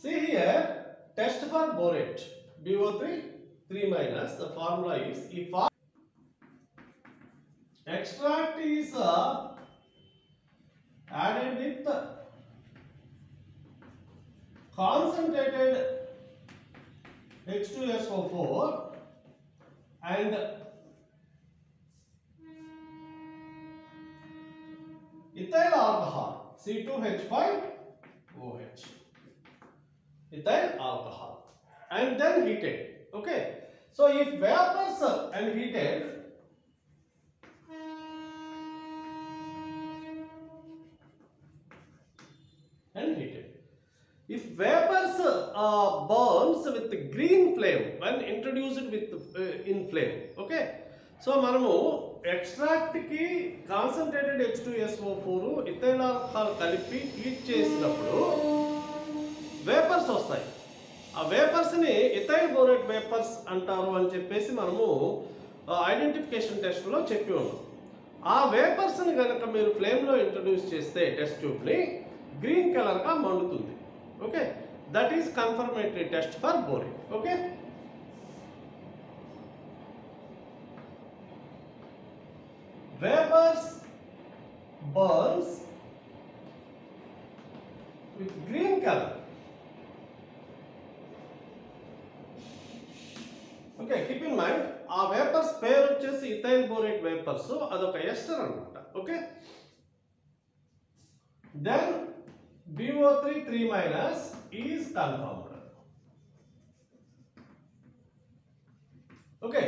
See here, test for borate. BO3 3 minus. The formula is if extract is added with concentrated H2SO4 and ethyl alcohol C2H5OH, ethyl alcohol, and then heated. Okay, so if vapors and heated, if vapors burns with the green flame when introduced with in flame, okay, so మనము extract కి concentrated H2SO4 ethyl alcohol కలిపి heat చేసినప్పుడు vapours వస్తాయి. ఆ vapours ని ethyl borate vapours అంటారు అని చెప్పేసి మనము ఐడెంటిఫికేషన్ టెస్ట్ లో చెప్పి ఉన్నాం. ఆ వేపర్స్ ని గనక మీరు ఫ్లేమ్ లో ఇంట్రడ్యూస్ చేస్తే టెస్ట్ ట్యూబ్ ని గ్రీన్ కలర్ గా మండుతుంది. Okay, that is confirmatory test for borate. Okay, vapors burns with green color. Okay, keep in mind ఆ వేపర్స్ పేరు వచ్చేసి ethyl borate vapors, అదొక ఎస్టర్ అన్నమాట. Okay, then BO3 3 minus is confirmed. Okay,